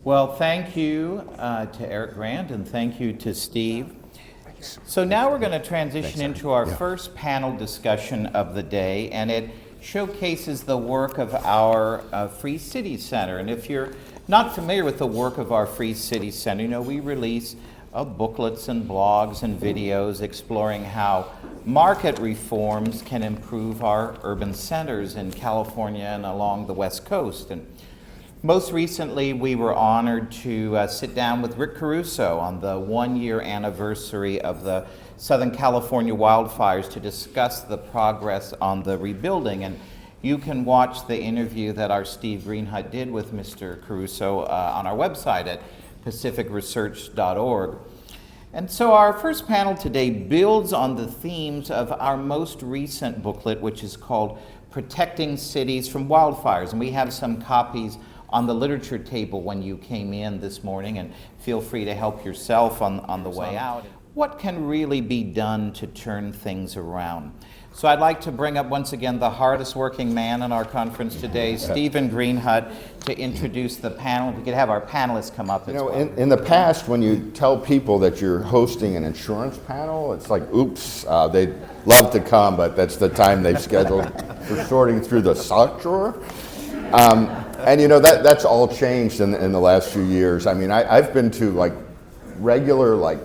Well, thank you to Eric Grant and thank you to Steve. So now we're going to transition into our first panel discussion of the day, and it showcases the work of our Free City Center. And if you're not familiar with the work of our Free City Center, you know, we release booklets and blogs and videos exploring how market reforms can improve our urban centers in California and along the West Coast. And most recently, we were honored to sit down with Rick Caruso on the one-year anniversary of the Southern California wildfires to discuss the progress on the rebuilding. And you can watch the interview that our Steve Greenhut did with Mr. Caruso on our website at pacificresearch.org. And so our first panel today builds on the themes of our most recent booklet, which is called Protecting Cities from Wildfires. And we have some copies on the literature table when you came in this morning, and feel free to help yourself on the way out. What can really be done to turn things around? So I'd like to bring up once again the hardest working man in our conference today, Stephen Greenhut, to introduce the panel. We could have our panelists come up as well. In the past, when you tell people that you're hosting an insurance panel, it's like, oops, they'd love to come, but that's the time they've scheduled for sorting through the sock drawer. And you know, that's all changed in the last few years. I mean, I've been to like regular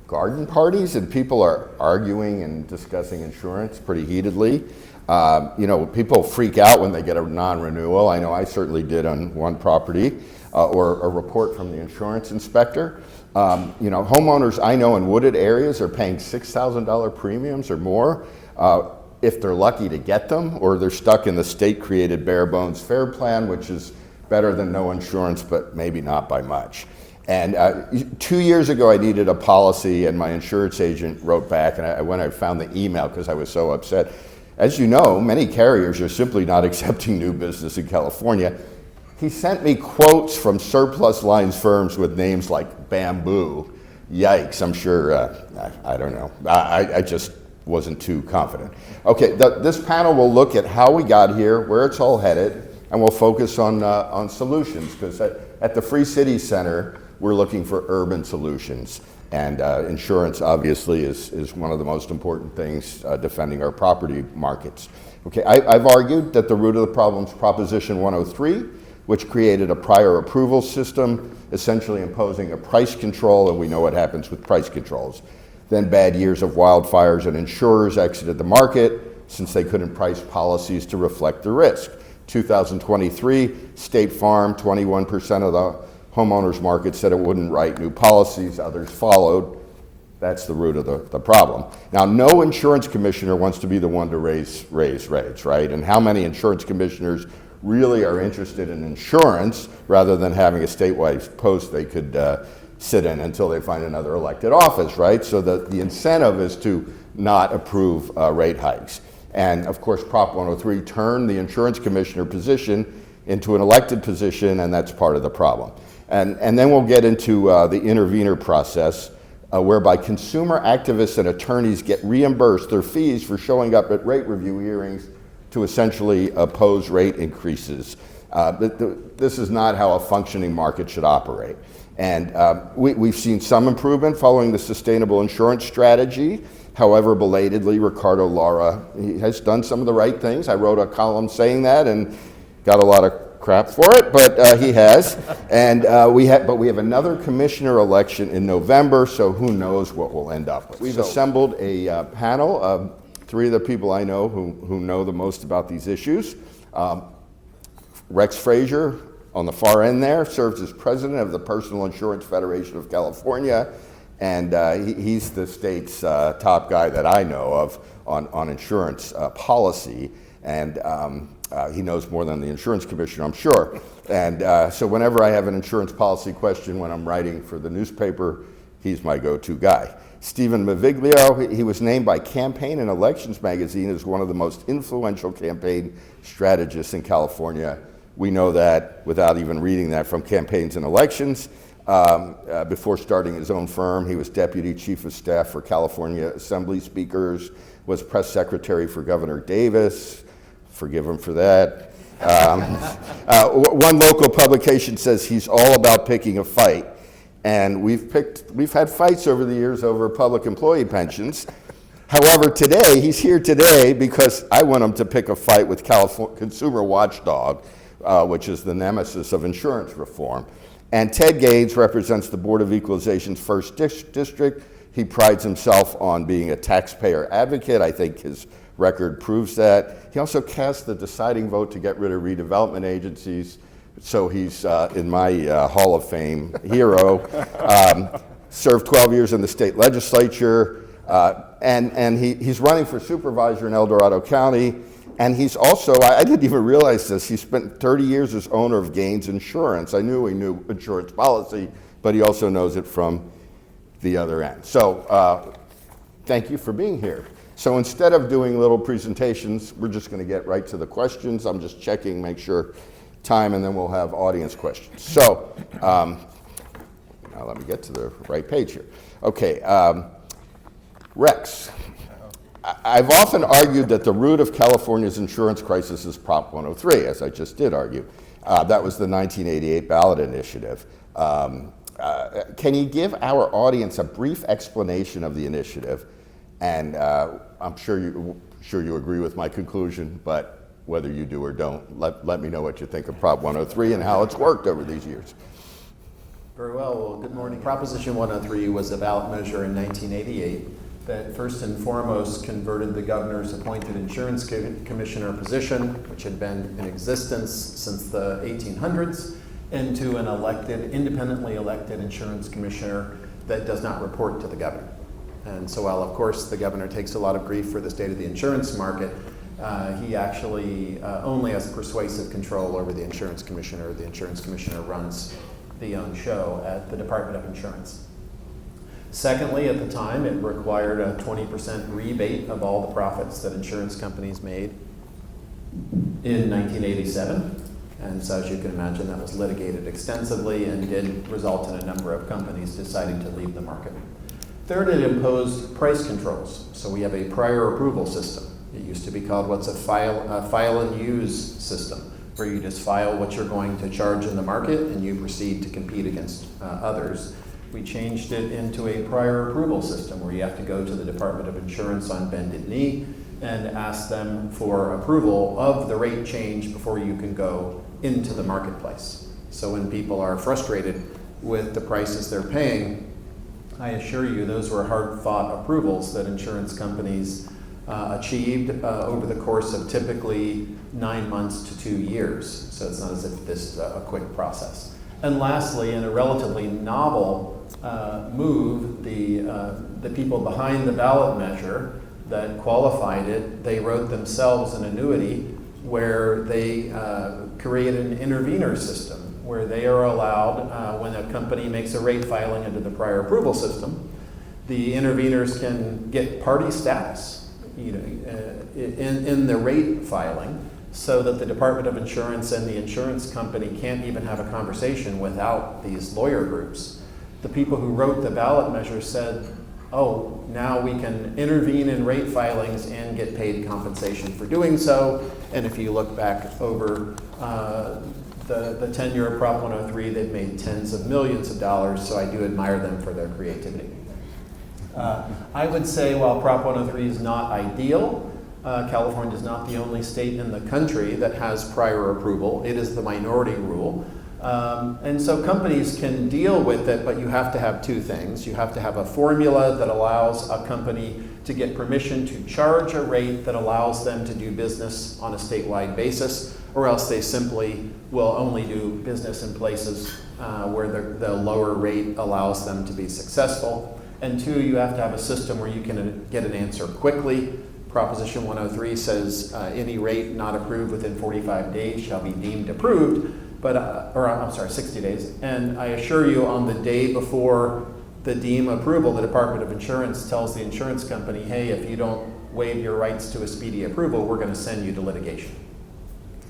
garden parties, and people are arguing and discussing insurance pretty heatedly. You know, people freak out when they get a non-renewal. I know I certainly did on one property, or a report from the insurance inspector. You know, homeowners I know in wooded areas are paying $6,000 premiums or more if they're lucky to get them, or they're stuck in the state-created bare bones fair plan, which is better than no insurance, but maybe not by much. And 2 years ago, I needed a policy, and my insurance agent wrote back, and I found the email because I was so upset. As you know, many carriers are simply not accepting new business in California. He sent me quotes from surplus lines firms with names like Bamboo. Yikes, I'm sure, I don't know. I just wasn't too confident. Okay, this panel will look at how we got here, where it's all headed, and we'll focus on solutions, because at the Free City Center, we're looking for urban solutions. And insurance, obviously, is one of the most important things defending our property markets. Okay, I've argued that the root of the problem is Proposition 103, which created a prior approval system, essentially imposing a price control, and we know what happens with price controls. Then bad years of wildfires, and insurers exited the market since they couldn't price policies to reflect the risk. 2023, State Farm, 21% of the homeowners market said it wouldn't write new policies, others followed. That's the root of the problem. Now, no insurance commissioner wants to be the one to raise rates, right? And how many insurance commissioners really are interested in insurance rather than having a statewide post they could sit in until they find another elected office, right? So the incentive is to not approve rate hikes. And of course, Prop 103 turned the insurance commissioner position into an elected position, and that's part of the problem. And then we'll get into the intervener process, whereby consumer activists and attorneys get reimbursed their fees for showing up at rate review hearings to essentially oppose rate increases. This is not how a functioning market should operate. And we've seen some improvement following the sustainable insurance strategy. However, belatedly, Ricardo Lara, he has done some of the right things. I wrote a column saying that and got a lot of crap for it, but he has. And we have another commissioner election in November, so who knows what we'll end up with. We've assembled a panel of three of the people I know who know the most about these issues. Rex Frazier, on the far end there, serves as president of the Personal Insurance Federation of California, and he's the state's top guy that I know of on insurance policy, and he knows more than the insurance commissioner, I'm sure. And so whenever I have an insurance policy question when I'm writing for the newspaper, he's my go-to guy. Stephen Maviglio, he was named by Campaign and Elections magazine as one of the most influential campaign strategists in California. We know that without even reading that from Campaigns and Elections. Before starting his own firm, he was Deputy Chief of Staff for California Assembly Speakers, was Press Secretary for Governor Davis, forgive him for that, One local publication says he's all about picking a fight, and we've had fights over the years over public employee pensions. However, he's here today because I want him to pick a fight with California Consumer Watchdog, which is the nemesis of insurance reform. And Ted Gaines represents the Board of Equalization's first district. He prides himself on being a taxpayer advocate. I think his record proves that. He also cast the deciding vote to get rid of redevelopment agencies, so he's in my Hall of Fame hero. Served 12 years in the state legislature, and he's running for supervisor in El Dorado County. And he's also, I didn't even realize this, he spent 30 years as owner of Gaines Insurance. I knew he knew insurance policy, but he also knows it from the other end. So thank you for being here. So instead of doing little presentations, we're just going to get right to the questions. I'm just checking, make sure time, and then we'll have audience questions. So now let me get to the right page here. Okay, Rex. I've often argued that the root of California's insurance crisis is Prop 103, as I just did argue. That was the 1988 ballot initiative. Can you give our audience a brief explanation of the initiative? And I'm sure you agree with my conclusion, but whether you do or don't, let me know what you think of Prop 103 and how it's worked over these years. Very well, good morning. Proposition 103 was a ballot measure in 1988 that first and foremost converted the governor's appointed insurance commissioner position, which had been in existence since the 1800s, into an independently elected insurance commissioner that does not report to the governor. And so while, of course, the governor takes a lot of grief for the state of the insurance market, he actually only has persuasive control over the insurance commissioner. The insurance commissioner runs the own show at the Department of Insurance. Secondly, at the time, it required a 20% rebate of all the profits that insurance companies made in 1987. And so as you can imagine, that was litigated extensively and did result in a number of companies deciding to leave the market. Third, it imposed price controls. So we have a prior approval system. It used to be called what's a file and use system, where you just file what you're going to charge in the market and you proceed to compete against others. We changed it into a prior approval system where you have to go to the Department of Insurance on bended knee and ask them for approval of the rate change before you can go into the marketplace. So when people are frustrated with the prices they're paying, I assure you those were hard-fought approvals that insurance companies achieved over the course of typically 9 months to 2 years. So it's not as if this is a quick process. And lastly, in a relatively novel move, the people behind the ballot measure that qualified it, they wrote themselves an annuity where they created an intervener system where they are allowed, when a company makes a rate filing into the prior approval system, the interveners can get party status in the rate filing, so that the Department of Insurance and the insurance company can't even have a conversation without these lawyer groups. The people who wrote the ballot measure said, oh, now we can intervene in rate filings and get paid compensation for doing so. And if you look back over the tenure of Prop 103, they've made tens of millions of dollars, so I do admire them for their creativity. I would say while Prop 103 is not ideal, California is not the only state in the country that has prior approval. It is the minority rule. And so companies can deal with it, but you have to have two things. You have to have a formula that allows a company to get permission to charge a rate that allows them to do business on a statewide basis, or else they simply will only do business in places where the lower rate allows them to be successful. And two, you have to have a system where you can get an answer quickly. Proposition 103 says any rate not approved within 45 days shall be deemed approved, but 60 days. And I assure you, on the day before the deem approval, the Department of Insurance tells the insurance company, hey, if you don't waive your rights to a speedy approval, we're going to send you to litigation,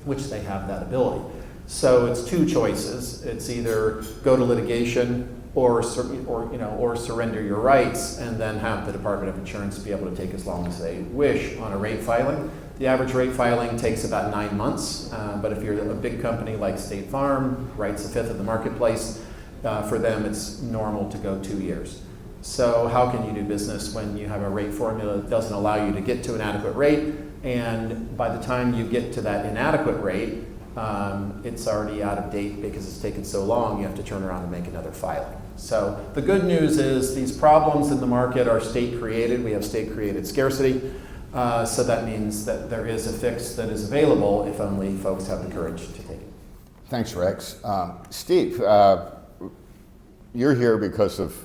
which they have that ability. So it's two choices. It's either go to litigation or surrender your rights and then have the Department of Insurance be able to take as long as they wish on a rate filing. The average rate filing takes about 9 months, but if you're a big company like State Farm, writes a fifth of the marketplace, for them it's normal to go 2 years. So how can you do business when you have a rate formula that doesn't allow you to get to an adequate rate, and by the time you get to that inadequate rate, it's already out of date because it's taken so long, you have to turn around and make another filing. So the good news is these problems in the market are state created. We have state created scarcity. So that means that there is a fix that is available if only folks have the courage to take it. Thanks, Rex. Steve, you're here because of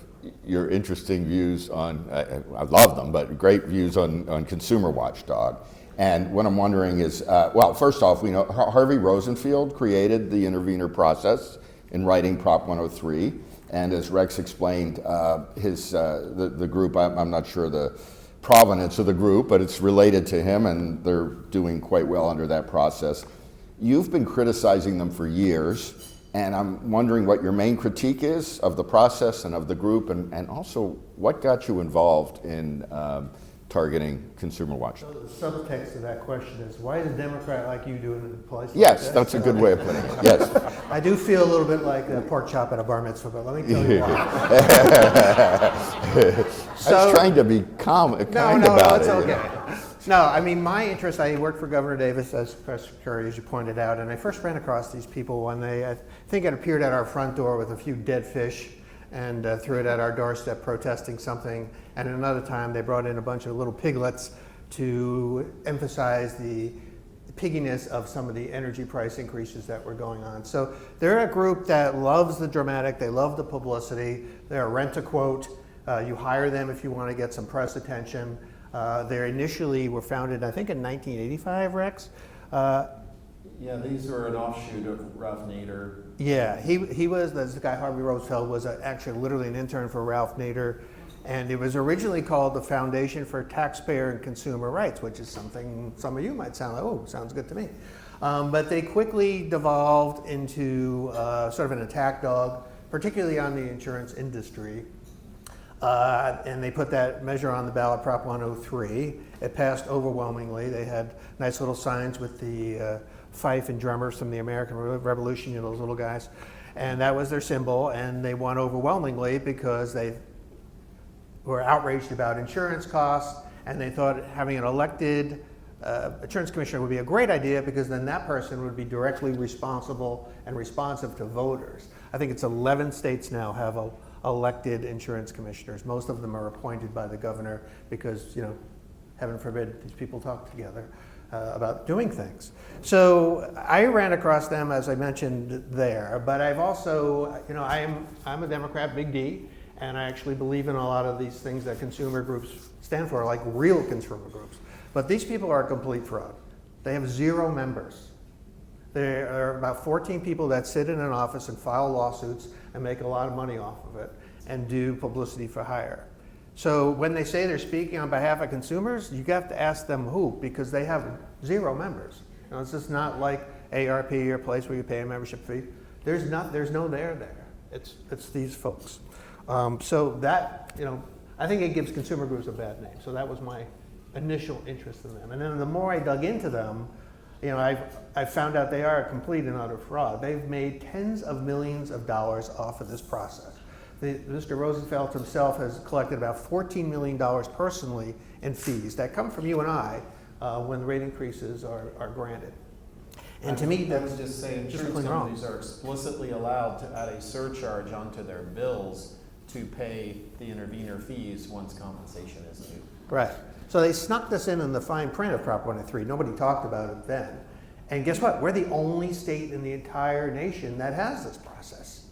your interesting views on, I love them, but great views on Consumer Watchdog. And what I'm wondering is, well, first off, we know Harvey Rosenfield created the intervener process in writing Prop 103. And as Rex explained, the group, I'm not sure the provenance of the group, but it's related to him, and they're doing quite well under that process. You've been criticizing them for years, and I'm wondering what your main critique is of the process and of the group, and also what got you involved in targeting Consumer Watch. So the subtext of that question is, why is a Democrat like you doing it in a place like Yes, this? that's a good way of putting it, yes. I do feel a little bit like a pork chop at a bar mitzvah, but let me tell you why. I was trying to be kind No, about it's it. okay. No, I mean, my interest, I worked for Governor Davis as press secretary, as you pointed out, and I first ran across these people when I think it appeared at our front door with a few dead fish and threw it at our doorstep protesting something. And another time they brought in a bunch of little piglets to emphasize the pigginess of some of the energy price increases that were going on. So they're a group that loves the dramatic, they love the publicity, they're a rent-a-quote. You hire them if you want to get some press attention. They initially were founded, I think, in 1985, Rex. Yeah, these were an offshoot of Ralph Nader. Yeah, he was, this guy Harvey Rosenfeld was actually literally an intern for Ralph Nader, and it was originally called the Foundation for Taxpayer and Consumer Rights, which is something some of you might sound like, oh, sounds good to me. But they quickly devolved into sort of an attack dog, particularly on the insurance industry. And they put that measure on the ballot, Prop 103. It passed overwhelmingly. They had nice little signs with the fife and drummers from the American Revolution, you know, those little guys. And that was their symbol, and they won overwhelmingly because they were outraged about insurance costs, and they thought having an elected insurance commissioner would be a great idea because then that person would be directly responsible and responsive to voters. I think it's 11 states now have elected insurance commissioners. Most of them are appointed by the governor because, you know, heaven forbid these people talk together about doing things. So I ran across them, as I mentioned there, but I've also, you know, I'm a Democrat, big D, and I actually believe in a lot of these things that consumer groups stand for, like real consumer groups. But these people are a complete fraud. They have 0 members. There are about 14 people that sit in an office and file lawsuits and make a lot of money off of it and do publicity for hire. So when they say they're speaking on behalf of consumers, you have to ask them who, because they have 0 members. You know, it's just not like ARP or a place where you pay a membership fee. There's no there. It's these folks. So that, you know, I think it gives consumer groups a bad name. So that was my initial interest in them. And then the more I dug into them, you know, I found out they are a complete and utter fraud. They've made tens of millions of dollars off of this process. Mr. Rosenfeld himself has collected about $14 million personally in fees that come from you and I when the rate increases are granted. And to me, I would just say just insurance plain wrong. companies are explicitly allowed to add a surcharge onto their bills to pay the intervener fees once compensation is due. Right. So they snuck this in the fine print of Prop 103. Nobody talked about it then. And guess what? We're the only state in the entire nation that has this process.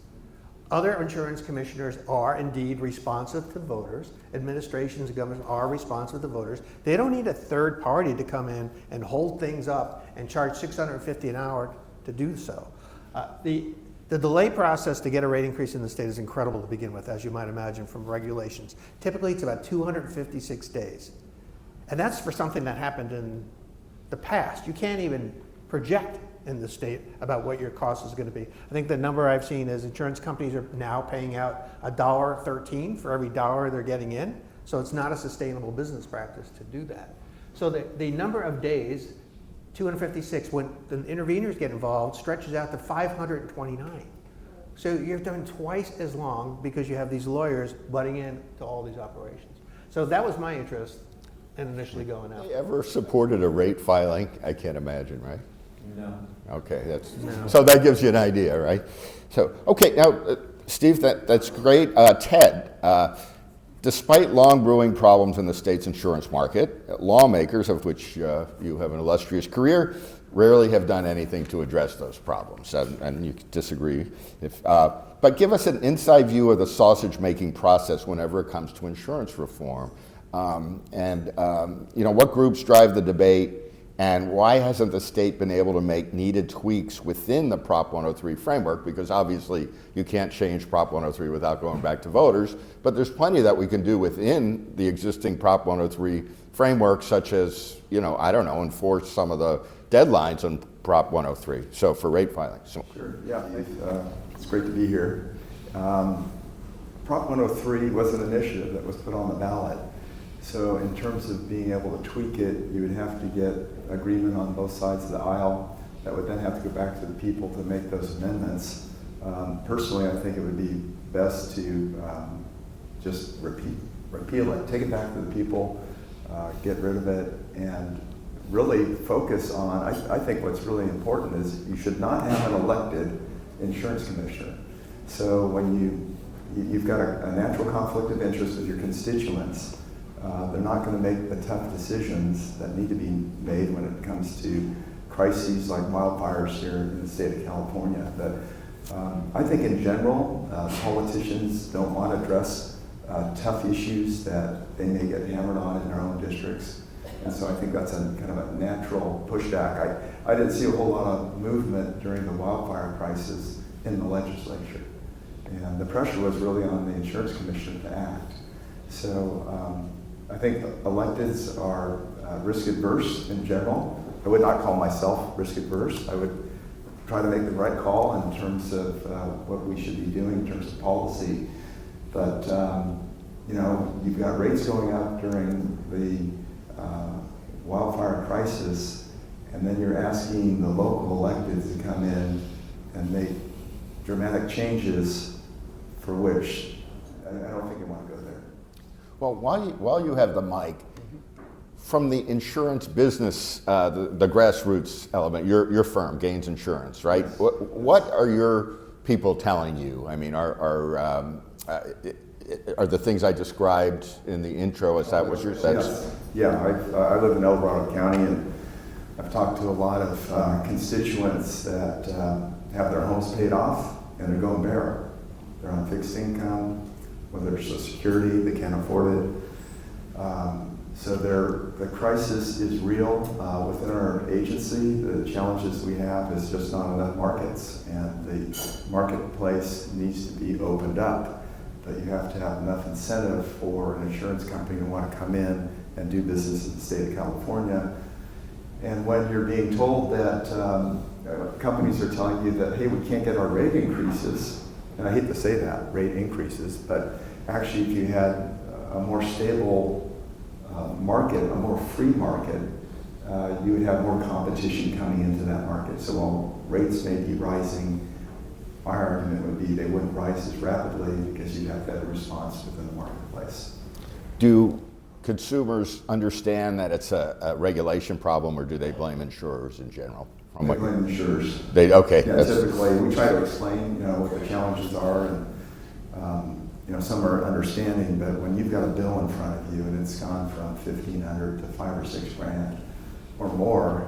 Other insurance commissioners are indeed responsive to voters. Administrations and governments are responsive to voters. They don't need a third party to come in and hold things up and charge $650 an hour to do so. The delay process to get a rate increase in the state is incredible to begin with, as you might imagine from regulations. Typically, it's about 256 days. And that's for something that happened in the past. You can't even project in the state about what your cost is going to be. I think the number I've seen is insurance companies are now paying out $1.13 for every dollar they're getting in. So it's not a sustainable business practice to do that. So the number of days, 256, when the interveners get involved, stretches out to 529. So you're doing twice as long because you have these lawyers butting in to all these operations. So that was my interest in initially going out. They ever supported a rate filing? I can't imagine, right? No. Okay, so that gives you an idea, right? So, okay, now, Steve, that's great. Ted, despite long brewing problems in the state's insurance market, lawmakers, of which you have an illustrious career, rarely have done anything to address those problems. And you disagree. But give us an inside view of the sausage-making process whenever it comes to insurance reform. What groups drive the debate, and why hasn't the state been able to make needed tweaks within the Prop 103 framework? Because obviously you can't change Prop 103 without going back to voters, but there's plenty that we can do within the existing Prop 103 framework, such as, enforce some of the deadlines on Prop 103, so for rate filing. So. Sure, yeah, it's great to be here. Prop 103 was an initiative that was put on the ballot. So in terms of being able to tweak it, you would have to get agreement on both sides of the aisle. That would then have to go back to the people to make those amendments. Personally, I think it would be best to just repeal it, take it back to the people, get rid of it, and really focus on, I think what's really important is you should not have an elected insurance commissioner. So when you've got a natural conflict of interest with your constituents, they're not going to make the tough decisions that need to be made when it comes to crises like wildfires here in the state of California. But I think in general, politicians don't want to address tough issues that they may get hammered on in their own districts. And so I think that's a kind of a natural pushback. I didn't see a whole lot of movement during the wildfire crisis in the legislature. And the pressure was really on the insurance commissioner to act. So I think electeds are risk adverse in general. I would not call myself risk adverse. I would try to make the right call in terms of what we should be doing in terms of policy. But you've got rates going up during the wildfire crisis, and then you're asking the local electeds to come in and make dramatic changes for which I don't think you want to go there. Well, while you have the mic, from the insurance business, the grassroots element, your firm, Gaines Insurance, right? Yes. What are your people telling you? I mean, are the things I described in the intro, is that what you're saying? Yes. Yeah, I live in El Dorado County, and I've talked to a lot of constituents that have their homes paid off, and they're going bare. They're on fixed income, whether it's Social Security, they can't afford it. So the crisis is real within our agency. The challenges we have is just not enough markets, and the marketplace needs to be opened up. But you have to have enough incentive for an insurance company to want to come in and do business in the state of California. And when you're being told that companies are telling you that, hey, we can't get our rate increases, and I hate to say that, rate increases, but actually if you had a more stable market, a more free market, you would have more competition coming into that market. So while rates may be rising, my argument would be they wouldn't rise as rapidly because you'd have better response within the marketplace. Do consumers understand that it's a regulation problem, or do they blame insurers in general? They blame insurers. Okay. Yeah, typically, we try to explain, what the challenges are, and some are understanding. But when you've got a bill in front of you and it's gone from $1,500 to $5,000 or $6,000 or more,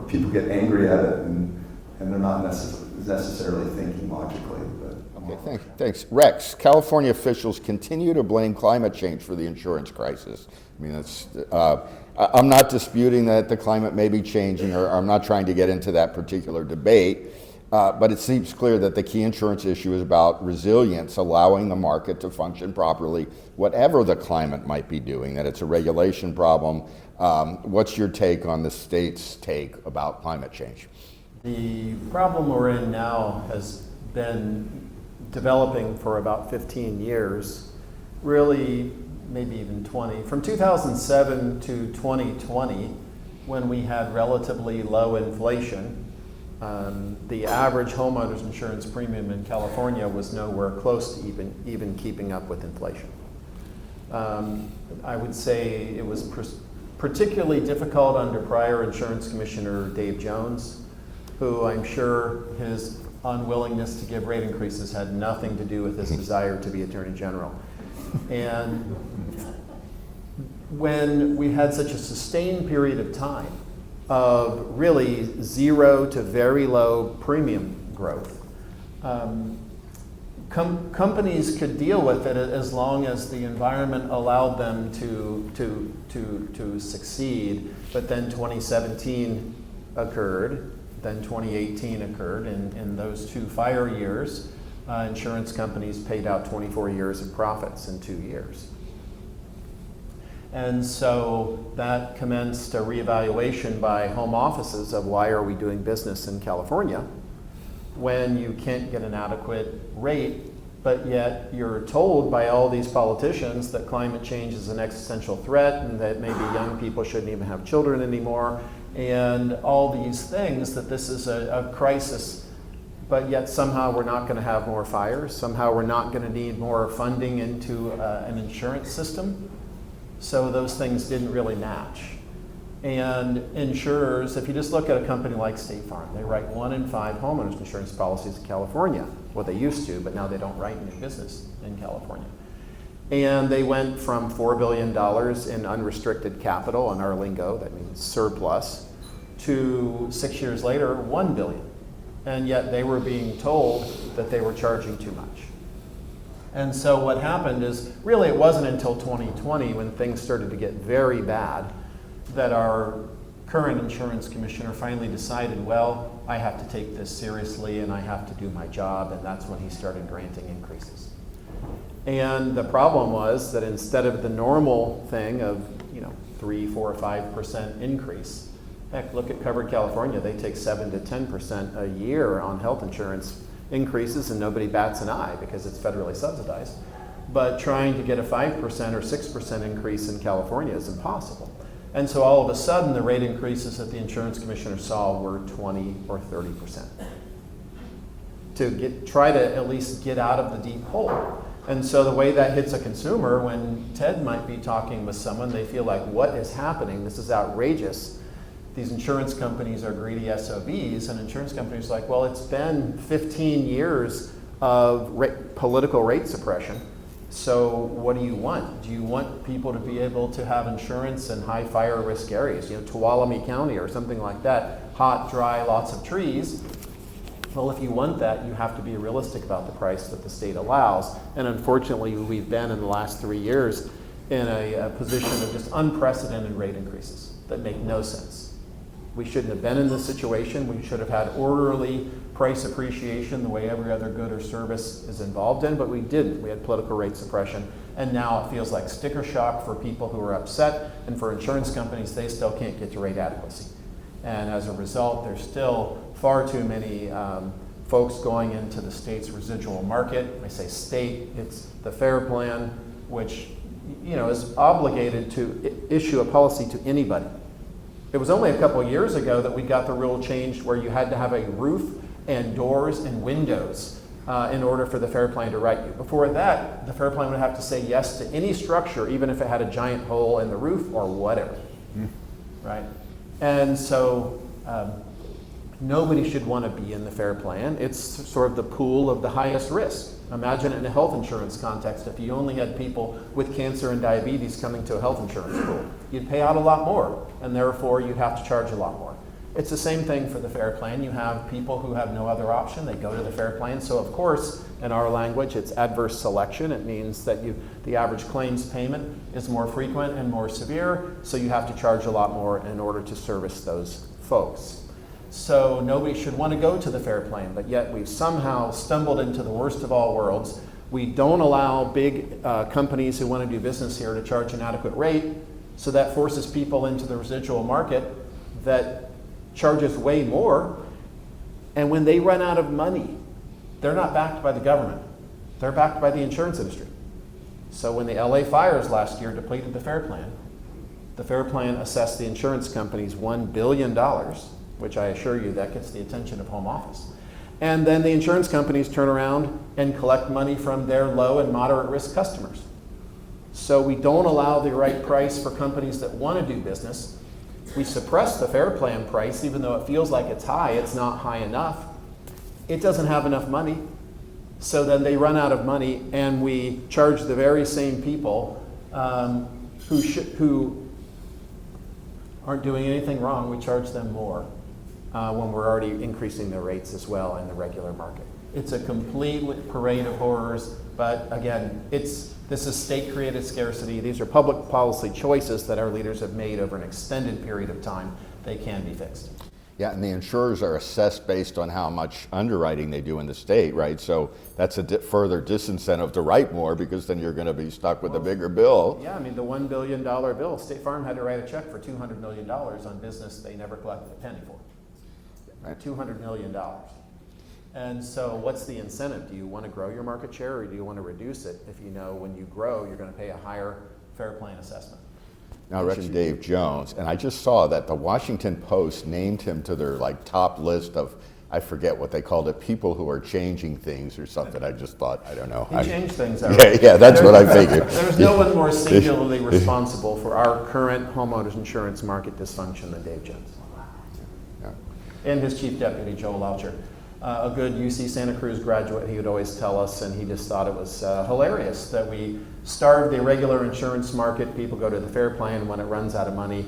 people get angry at it, and they're not necessarily thinking logically. But Okay, thanks. Rex, California officials continue to blame climate change for the insurance crisis. I mean, I'm not disputing that the climate may be changing, or I'm not trying to get into that particular debate, but it seems clear that the key insurance issue is about resilience, allowing the market to function properly, whatever the climate might be doing, that it's a regulation problem. What's your take on the state's take about climate change? The problem we're in now has been developing for about 15 years. Really, maybe even 20. From 2007 to 2020, when we had relatively low inflation, the average homeowners insurance premium in California was nowhere close to even keeping up with inflation. I would say it was particularly difficult under prior insurance commissioner Dave Jones, who I'm sure his unwillingness to give rate increases had nothing to do with his desire to be Attorney General. And when we had such a sustained period of time of really zero to very low premium growth, companies could deal with it as long as the environment allowed them to succeed. But then 2017 occurred, then 2018 occurred, and in those two fire years, insurance companies paid out 24 years of profits in 2 years. And so that commenced a reevaluation by home offices of why are we doing business in California when you can't get an adequate rate, but yet you're told by all these politicians that climate change is an existential threat and that maybe young people shouldn't even have children anymore, and all these things, that this is a crisis, but yet somehow we're not going to have more fires, somehow we're not going to need more funding into an insurance system. So those things didn't really match. And insurers, if you just look at a company like State Farm, they write 1 in 5 homeowners insurance policies in California. Well, they used to, but now they don't write new business in California. And they went from $4 billion in unrestricted capital, in our lingo, that means surplus, to 6 years later, $1 billion. And yet they were being told that they were charging too much. And so what happened is, really it wasn't until 2020 when things started to get very bad that our current insurance commissioner finally decided, well, I have to take this seriously and I have to do my job, and that's when he started granting increases. And the problem was that instead of the normal thing of 3, 4, 5% increase, heck, look at Covered California, they take 7 to 10% a year on health insurance increases, and nobody bats an eye because it's federally subsidized. But trying to get a 5% or 6% increase in California is impossible. And so all of a sudden, the rate increases that the insurance commissioner saw were 20 or 30% to try to at least get out of the deep hole. And so the way that hits a consumer, when Ted might be talking with someone, they feel like, what is happening? This is outrageous. These insurance companies are greedy SOBs, and insurance companies are like, well, it's been 15 years of political rate suppression. So what do you want? Do you want people to be able to have insurance in high fire risk areas, Tuolumne County or something like that, hot, dry, lots of trees? Well, if you want that, you have to be realistic about the price that the state allows. And unfortunately, we've been in the last 3 years in a position of just unprecedented rate increases that make no sense. We shouldn't have been in this situation. We should have had orderly price appreciation the way every other good or service is involved in, but we didn't. We had political rate suppression, and now it feels like sticker shock for people who are upset, and for insurance companies, they still can't get to rate adequacy. And as a result, there's still far too many folks going into the state's residual market. I say state, it's the FAIR Plan, which is obligated to issue a policy to anybody. It was only a couple of years ago that we got the rule changed where you had to have a roof and doors and windows in order for the FAIR Plan to write you. Before that, the FAIR Plan would have to say yes to any structure, even if it had a giant hole in the roof or whatever, right? And so nobody should want to be in the FAIR Plan. It's sort of the pool of the highest risk. Imagine it in a health insurance context. If you only had people with cancer and diabetes coming to a health insurance pool, you'd pay out a lot more, and therefore you'd have to charge a lot more. It's the same thing for the FAIR Plan. You have people who have no other option. They go to the FAIR Plan. So of course, in our language, it's adverse selection. It means that the average claims payment is more frequent and more severe, so you have to charge a lot more in order to service those folks. So nobody should want to go to the FAIR Plan, but yet we've somehow stumbled into the worst of all worlds. We don't allow big companies who want to do business here to charge an adequate rate, so that forces people into the residual market that charges way more. And when they run out of money, they're not backed by the government. They're backed by the insurance industry. So when the LA fires last year depleted the FAIR Plan assessed the insurance companies $1 billion, which I assure you that gets the attention of Home Office. And then the insurance companies turn around and collect money from their low and moderate risk customers. So we don't allow the right price for companies that want to do business. We suppress the FAIR Plan price, even though it feels like it's high, it's not high enough. It doesn't have enough money. So then they run out of money, and we charge the very same people who aren't doing anything wrong, we charge them more when we're already increasing their rates as well in the regular market. It's a complete parade of horrors, but again, this is state-created scarcity. These are public policy choices that our leaders have made over an extended period of time. They can be fixed. Yeah, and the insurers are assessed based on how much underwriting they do in the state, right? So that's a further disincentive to write more, because then you're going to be stuck with a bigger bill. Yeah, I mean, the $1 billion bill, State Farm had to write a check for $200 million on business they never collected a penny for. Right. $200 million. And so what's the incentive? Do you want to grow your market share, or do you want to reduce it if you know when you grow you're going to pay a higher FAIR Plan assessment? Now, Richard Dave Jones, and I just saw that the Washington Post named him to their top list of, I forget what they called it, people who are changing things or something. I just thought, I don't know. He changed things. Yeah, that's what I figured. There's no one more singularly responsible for our current homeowners insurance market dysfunction than Dave Jones. Yeah. And his chief deputy, Joe Laucher. A good UC Santa Cruz graduate, he would always tell us, and he just thought it was hilarious that we starve the regular insurance market. People go to the FAIR Plan. When it runs out of money,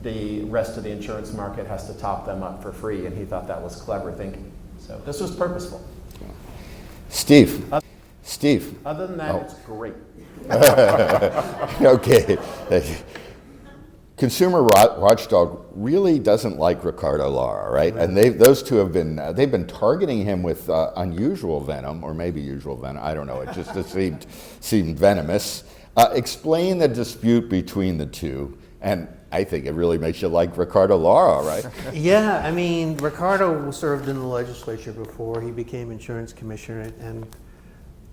the rest of the insurance market has to top them up for free, and he thought that was clever thinking. So this was purposeful. Steve. Other than that, it's great. Okay. Consumer Watchdog really doesn't like Ricardo Lara, right? And those two have been, they've been targeting him with unusual venom, or maybe usual venom, I don't know, it seemed venomous. Explain the dispute between the two, and I think it really makes you like Ricardo Lara, right? Yeah, I mean, Ricardo served in the legislature before he became insurance commissioner, and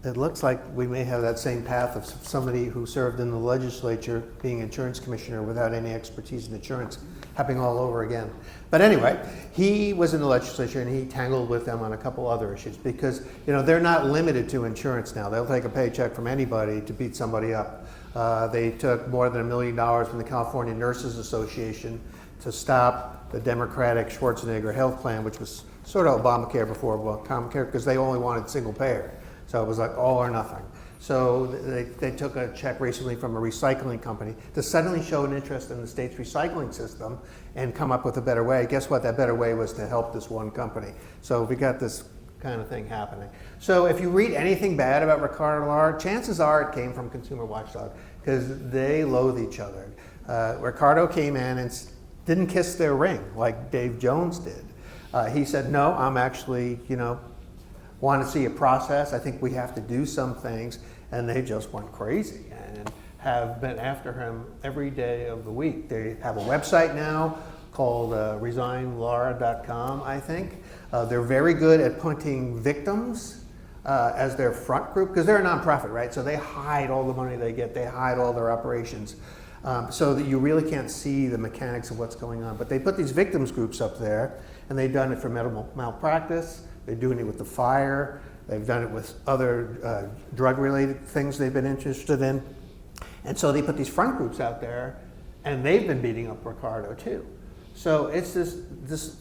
it looks like we may have that same path of somebody who served in the legislature being insurance commissioner without any expertise in insurance happening all over again. But anyway, he was in the legislature and he tangled with them on a couple other issues because, they're not limited to insurance now. They'll take a paycheck from anybody to beat somebody up. They took more than $1 million from the California Nurses Association to stop the Democratic Schwarzenegger health plan, which was sort of Obamacare before Obamacare, because they only wanted single payer. So it was like all or nothing. So they took a check recently from a recycling company to suddenly show an interest in the state's recycling system and come up with a better way. Guess what? That better way was to help this one company. So we got this kind of thing happening. So if you read anything bad about Ricardo Lara, chances are it came from Consumer Watchdog, because they loathe each other. Ricardo came in and didn't kiss their ring like Dave Jones did. He said, no, I'm actually, want to see a process. I think we have to do some things. And they just went crazy and have been after him every day of the week. They have a website now called resignlara.com, I think. They're very good at putting victims as their front group, because they're a nonprofit, right? So they hide all the money they get. They hide all their operations. So that you really can't see the mechanics of what's going on. But they put these victims groups up there, and they've done it for medical malpractice. They're doing it with the fire. They've done it with other drug-related things they've been interested in. And so they put these front groups out there, and they've been beating up Ricardo too. So it's this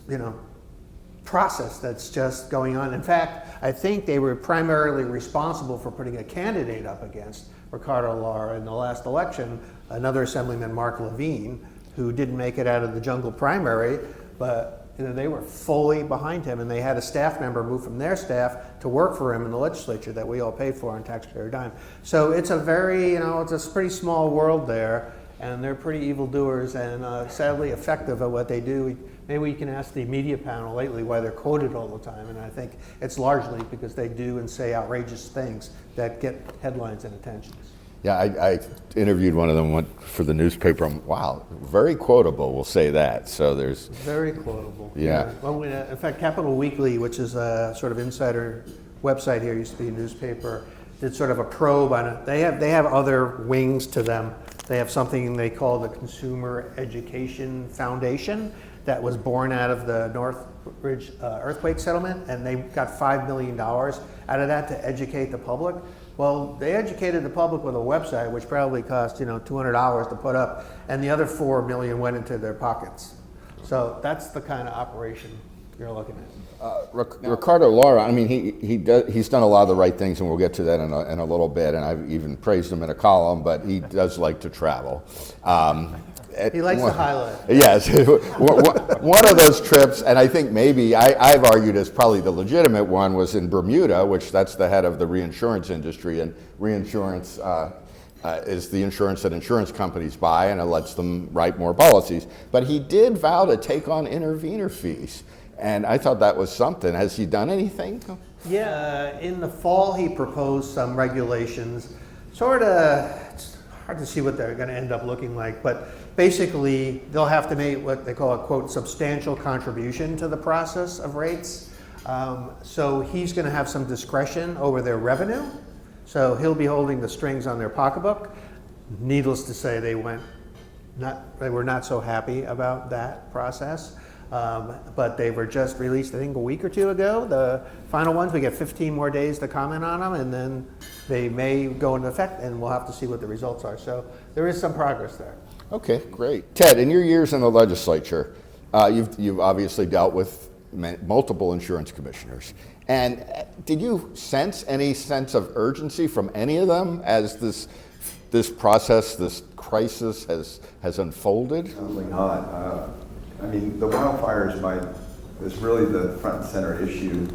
process that's just going on. In fact, I think they were primarily responsible for putting a candidate up against Ricardo Lara in the last election, another Assemblyman, Mark Levine, who didn't make it out of the jungle primary, but they were fully behind him, and they had a staff member move from their staff to work for him in the legislature that we all paid for on taxpayer dime. So it's a very, it's a pretty small world there, and they're pretty evildoers and sadly effective at what they do. Maybe we can ask the media panel lately why they're quoted all the time, and I think it's largely because they do and say outrageous things that get headlines and attentions. Yeah, I interviewed one of them for the newspaper. Wow, very quotable, we'll say that. So there's... Very quotable. Yeah. Well, in fact, Capital Weekly, which is a sort of insider website here, used to be a newspaper, did sort of a probe on it. They have other wings to them. They have something they call the Consumer Education Foundation that was born out of the Northridge earthquake settlement, and they got $5 million out of that to educate the public. Well, they educated the public with a website, which probably cost $200 to put up, and the other $4 million went into their pockets. So that's the kind of operation you're looking at. Ricardo Lara, I mean, he's done a lot of the right things, and we'll get to that in a little bit. And I've even praised him in a column, but he does like to travel. He likes to highlight. Yes, one of those trips, and I think maybe I've argued as probably the legitimate one, was in Bermuda, which that's the head of the reinsurance industry, and reinsurance is the insurance that insurance companies buy, and it lets them write more policies. But he did vow to take on intervener fees. And I thought that was something. Has he done anything? Yeah, in the fall he proposed some regulations. It's hard to see what they're going to end up looking like, but basically they'll have to make what they call a, quote, substantial contribution to the process of rates. So he's going to have some discretion over their revenue. So he'll be holding the strings on their pocketbook. Needless to say, they were not so happy about that process. But they were just released, I think, a week or two ago. The final ones, we get 15 more days to comment on them, and then they may go into effect, and we'll have to see what the results are. So there is some progress there. Okay, great. Ted, in your years in the legislature, you've obviously dealt with multiple insurance commissioners. And did you sense any sense of urgency from any of them as this process, this crisis has unfolded? Certainly not. I mean, the wildfires is really the front and center issue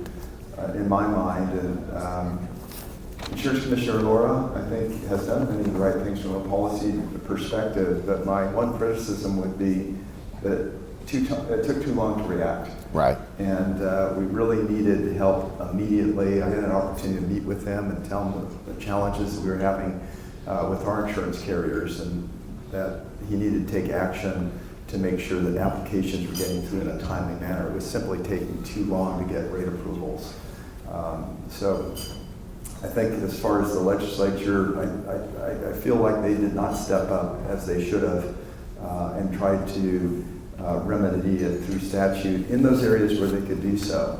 in my mind. And Insurance Commissioner Laura, I think, has done many of the right things from a policy perspective. But my one criticism would be that it took too long to react. Right. And we really needed help immediately. I had an opportunity to meet with them and tell them the challenges that we were having with our insurance carriers, and that he needed to take action to make sure that applications were getting through in a timely manner. It was simply taking too long to get rate approvals. So I think as far as the legislature, I feel like they did not step up as they should have and tried to remedy it through statute in those areas where they could do so.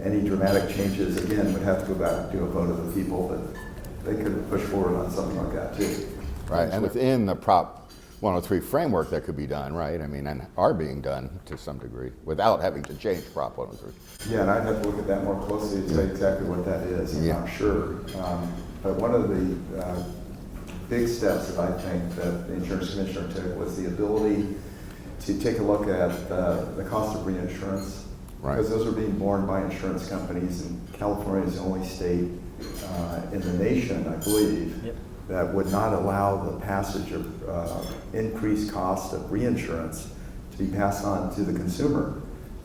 Any dramatic changes, again, would have to go back to a vote of the people, but they could push forward on something like that too. Right, and within the Prop 103 framework that could be done, right? I mean, and are being done to some degree without having to change Prop 103. Yeah, and I'd have to look at that more closely to say exactly what that is. I'm not sure. But one of the big steps that I think that the insurance commissioner took was the ability to take a look at the cost of reinsurance. Right. Because those are being borne by insurance companies, and California is the only state in the nation, I believe, that would not allow the passage of increased cost of reinsurance to be passed on to the consumer.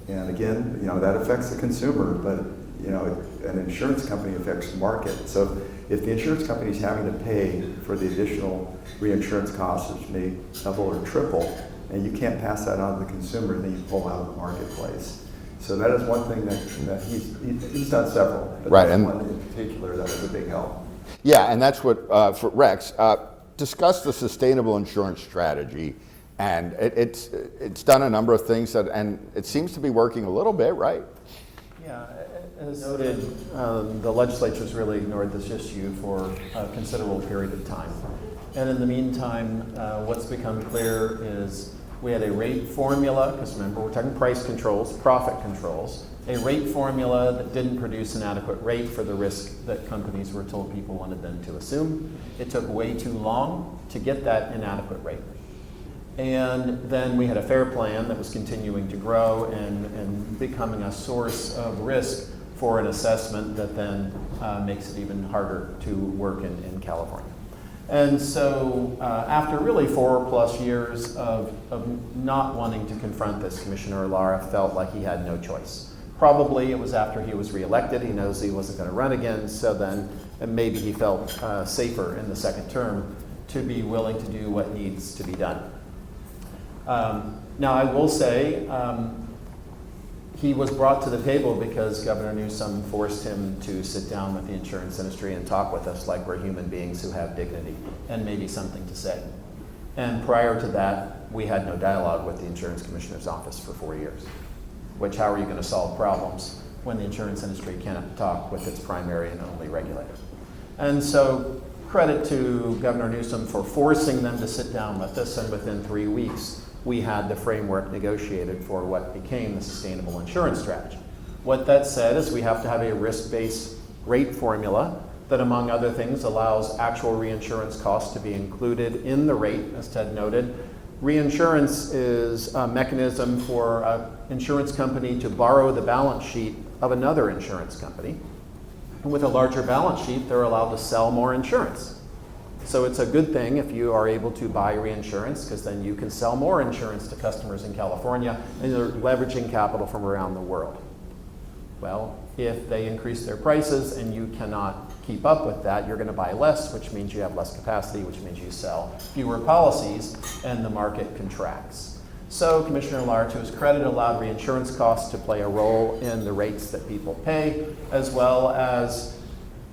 And again, that affects the consumer, but an insurance company affects the market. So if the insurance company is having to pay for the additional reinsurance costs, which may double or triple, and you can't pass that on to the consumer, then you pull out of the marketplace. So that is one thing that he's done several, but right, and one in particular that was a big help. Yeah, and that's what, for Rex, discuss the sustainable insurance strategy. And it's done a number of things, and it seems to be working a little bit, right? Yeah, as noted, the legislature's really ignored this issue for a considerable period of time. And in the meantime, what's become clear is we had a rate formula, because remember, we're talking price controls, profit controls, a rate formula that didn't produce an adequate rate for the risk that companies were told people wanted them to assume. It took way too long to get that inadequate rate. And then we had a FAIR plan that was continuing to grow and becoming a source of risk for an assessment that then makes it even harder to work in California. And so after really 4+ years of not wanting to confront this, Commissioner Lara felt like he had no choice. Probably it was after he was reelected. He knows he wasn't going to run again, so then maybe he felt safer in the second term to be willing to do what needs to be done. Now I will say he was brought to the table because Governor Newsom forced him to sit down with the insurance industry and talk with us like we're human beings who have dignity and maybe something to say. And prior to that, we had no dialogue with the insurance commissioner's office for 4 years. Which, how are you going to solve problems when the insurance industry cannot talk with its primary and only regulator? And so, credit to Governor Newsom for forcing them to sit down with us, and within 3 weeks, we had the framework negotiated for what became the sustainable insurance strategy. What that said is we have to have a risk-based rate formula that, among other things, allows actual reinsurance costs to be included in the rate, as Ted noted. Reinsurance is a mechanism for an insurance company to borrow the balance sheet of another insurance company. And with a larger balance sheet, they're allowed to sell more insurance. So it's a good thing if you are able to buy reinsurance, because then you can sell more insurance to customers in California, and you're leveraging capital from around the world. Well, if they increase their prices and you cannot keep up with that, you're going to buy less, which means you have less capacity, which means you sell fewer policies, and the market contracts. So Commissioner Lar, to his credit, allowed reinsurance costs to play a role in the rates that people pay, as well as,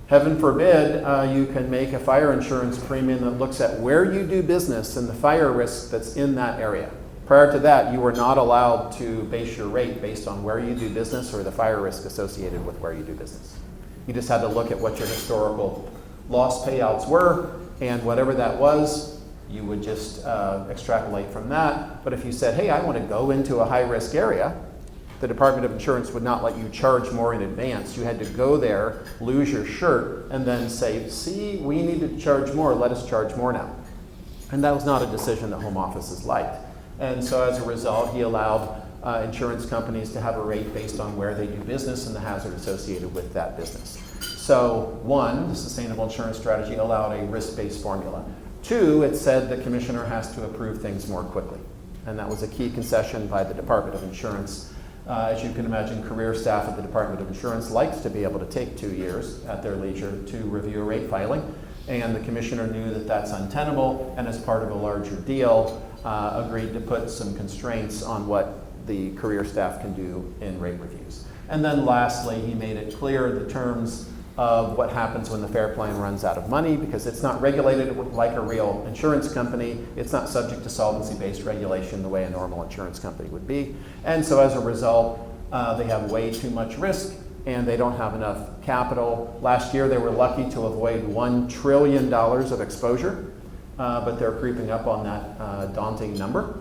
heaven forbid, you can make a fire insurance premium that looks at where you do business and the fire risk that's in that area. Prior to that, you were not allowed to base your rate based on where you do business or the fire risk associated with where you do business. You just had to look at what your historical loss payouts were, and whatever that was, you would just extrapolate from that. But if you said, hey, I want to go into a high-risk area, the Department of Insurance would not let you charge more in advance. You had to go there, lose your shirt, and then say, see, we need to charge more, let us charge more now. And that was not a decision that home offices liked. And so as a result, he allowed insurance companies to have a rate based on where they do business and the hazard associated with that business. So one, the sustainable insurance strategy allowed a risk-based formula. Two, it said the commissioner has to approve things more quickly. And that was a key concession by the Department of Insurance. As you can imagine, career staff at the Department of Insurance likes to be able to take 2 years at their leisure to review a rate filing. And the commissioner knew that that's untenable, and as part of a larger deal, agreed to put some constraints on what the career staff can do in rate reviews. And then lastly, he made it clear the terms of what happens when the fair plan runs out of money, because it's not regulated like a real insurance company. It's not subject to solvency-based regulation the way a normal insurance company would be. And so as a result, they have way too much risk and they don't have enough capital. Last year, they were lucky to avoid $1 trillion of exposure, but they're creeping up on that daunting number.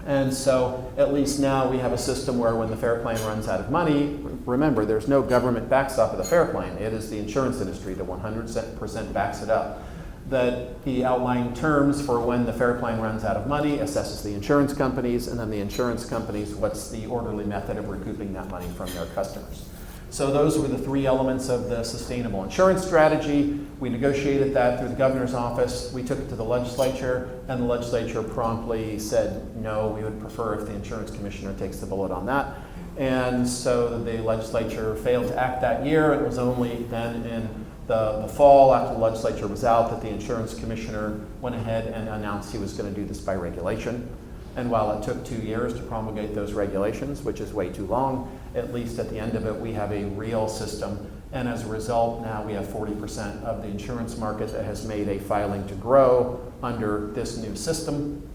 And so at least now we have a system where when the fair plan runs out of money, remember, there's no government backstop of the fair plan. It is the insurance industry that 100% backs it up. That he outlined terms for when the fair plan runs out of money, assesses the insurance companies, and then the insurance companies, what's the orderly method of recouping that money from their customers. So those were the 3 elements of the sustainable insurance strategy. We negotiated that through the governor's office. We took it to the legislature, and the legislature promptly said, no, we would prefer if the insurance commissioner takes the bullet on that. And so the legislature failed to act that year. It was only then in the fall, after the legislature was out, that the insurance commissioner went ahead and announced he was going to do this by regulation. And while it took 2 years to promulgate those regulations, which is way too long, at least at the end of it, we have a real system. And as a result, now we have 40% of the insurance market that has made a filing to grow under this new system.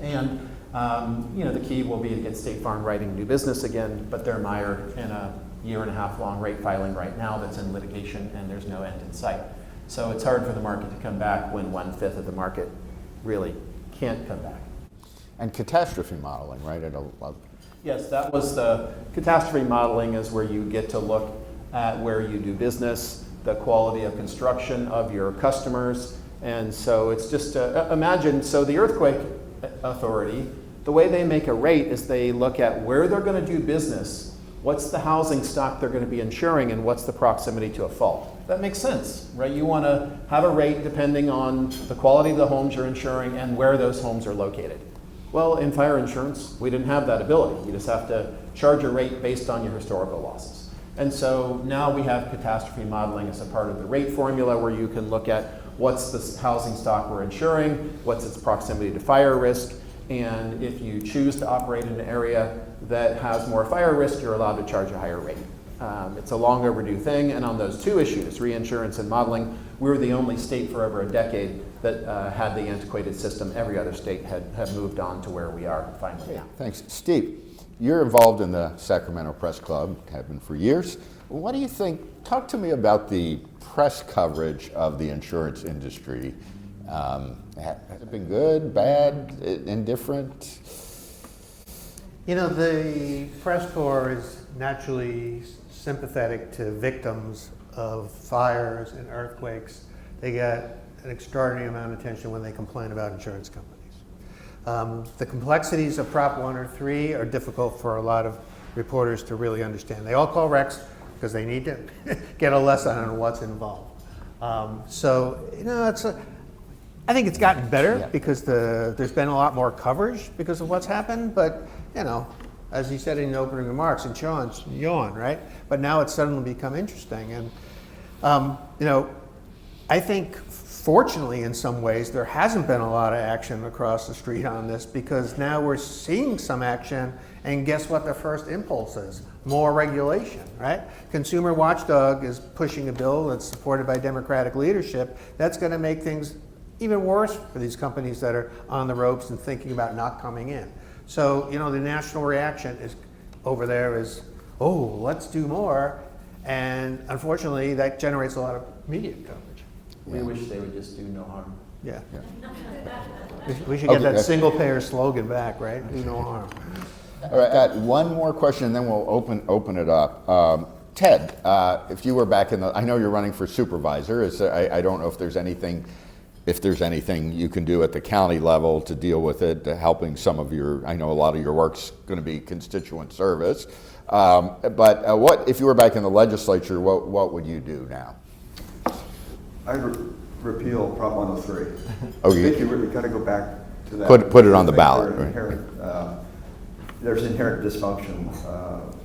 And the key will be to get State Farm writing new business again, but they're mired in a 1.5-year long rate filing right now that's in litigation, and there's no end in sight. So it's hard for the market to come back when 1/5 of the market really can't come back. And catastrophe modeling, right? Yes, that was the catastrophe modeling, is where you get to look at where you do business, the quality of construction of your customers. And so it's just, imagine, so the earthquake authority, the way they make a rate is they look at where they're going to do business, what's the housing stock they're going to be insuring, and what's the proximity to a fault. That makes sense, right? You want to have a rate depending on the quality of the homes you're insuring and where those homes are located. Well, in fire insurance, we didn't have that ability. You just have to charge a rate based on your historical losses. And so now we have catastrophe modeling as a part of the rate formula, where you can look at what's the housing stock we're insuring, what's its proximity to fire risk, and if you choose to operate in an area that has more fire risk, you're allowed to charge a higher rate. It's a long overdue thing, and on those two issues, reinsurance and modeling, we were the only state for over a decade that had the antiquated system. Every other state had moved on to where we are finally now. Thanks. Steve, you're involved in the Sacramento Press Club, have been for years. What do you think? Talk to me about the press coverage of the insurance industry. Has it been good, bad, indifferent? You know, the press corps is naturally sympathetic to victims of fires and earthquakes. They get an extraordinary amount of attention when they complain about insurance companies. The complexities of Prop 103 are difficult for a lot of reporters to really understand. They all call Rex because they need to get a lesson on what's involved. So, you know, I think it's gotten better because there's been a lot more coverage because of what's happened, but, you know, as you said in the opening remarks, insurance, yawn, right? But now it's suddenly become interesting. And, you know, I think fortunately in some ways there hasn't been a lot of action across the street on this because now we're seeing some action, and guess what the first impulse is? More regulation, right? Consumer Watchdog is pushing a bill that's supported by Democratic leadership that's going to make things even worse for these companies that are on the ropes and thinking about not coming in. So, you know, the national reaction is over there is, oh, let's do more. And unfortunately, that generates a lot of media coverage. We wish they would just do no harm. Yeah. We should get that single payer slogan back, right? Do no harm. All right, got one more question, and then we'll open it up. Ted, if you were back in the, I know you're running for supervisor. I don't know if there's anything you can do at the county level to deal with it, helping some of your, I know a lot of your work's going to be constituent service. But what, if you were back in the legislature, what would you do now? I'd repeal Prop 103. Okay. I think you've got to go back to that. Put it on the ballot. There's inherent dysfunction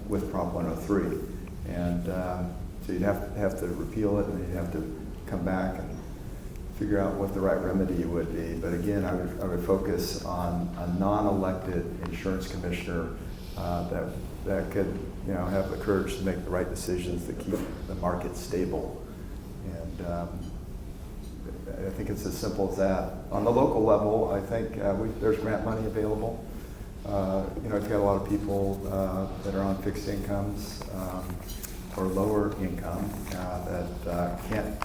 with Prop 103. And so you'd have to repeal it, and you'd have to come back and figure out what the right remedy would be. But again, I would focus on a non-elected insurance commissioner that could, you know, have the courage to make the right decisions to keep the market stable. And I think it's as simple as that. On the local level, I think there's grant money available. You know, you've got a lot of people that are on fixed incomes or lower income that can't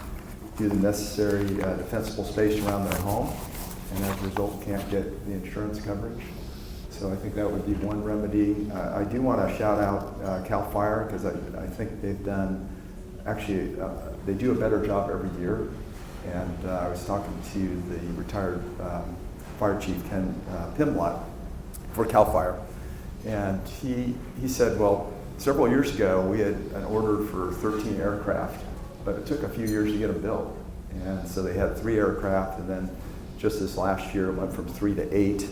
do the necessary defensible space around their home, and as a result can't get the insurance coverage. So I think that would be one remedy. I do want to shout out CAL FIRE because I think they've done, actually, they do a better job every year. And I was talking to the retired Fire Chief Ken Pimlott for CAL FIRE, and he said, well, several years ago we had an order for 13 aircraft, but it took a few years to get them built. And so they had 3 aircraft, and then just this last year it went from 3 to 8.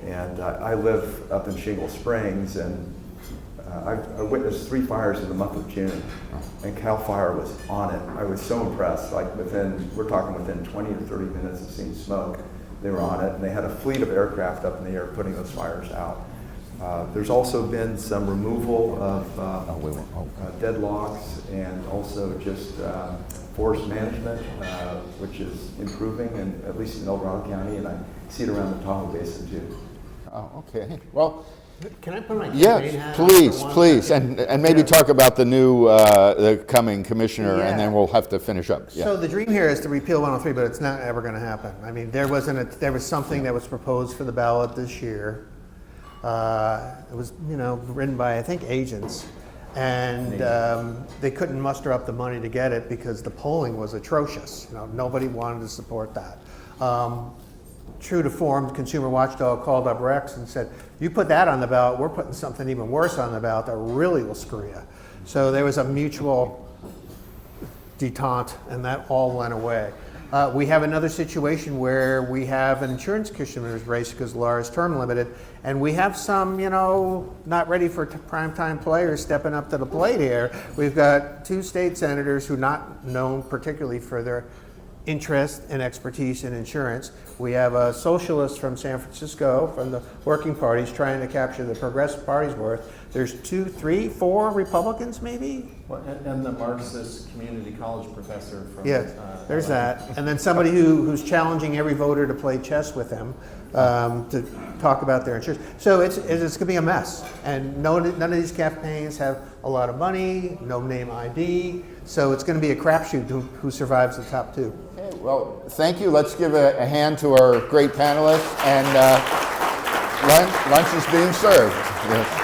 And I live up in Shingle Springs, and I witnessed 3 fires in the month of June, and CAL FIRE was on it. I was so impressed. Like we're talking within 20 or 30 minutes of seeing smoke, they were on it, and they had a fleet of aircraft up in the air putting those fires out. There's also been some removal of dead logs, and also just forest management, which is improving, and at least in El Dorado County, and I see it around the Tahoe Basin too. Oh, okay. Well, can I put my campaign hat on please, for one please, second? and maybe talk about the new, the coming commissioner, and then we'll have to finish up. Yeah. So the dream here is to repeal 103, but it's not ever going to happen. I mean, there was something that was proposed for the ballot this year. It was, you know, written by, I think, agents, and they couldn't muster up the money to get it because the polling was atrocious. You know, nobody wanted to support that. True to form, Consumer Watchdog called up Rex and said, you put that on the ballot, we're putting something even worse on the ballot that really will screw you. So there was a mutual detente, and that all went away. We have another situation where we have an insurance commissioner's race because Laura's term limited, and we have some, you know, not ready for primetime players stepping up to the plate here. We've got 2 state senators who are not known particularly for their interest and expertise in insurance. We have a socialist from San Francisco, from the working parties, trying to capture the Progressive Party's worth. There's 2, 3, 4 Republicans, maybe? Well, and the Marxist community college professor from. Yeah, there's that. And then somebody who's challenging every voter to play chess with them to talk about their insurance. So it's going to be a mess. And none of these campaigns have a lot of money, no name ID. So it's going to be a crapshoot who survives the top 2. Okay, well, thank you. Let's give a hand to our great panelists, and lunch is being served. Yes.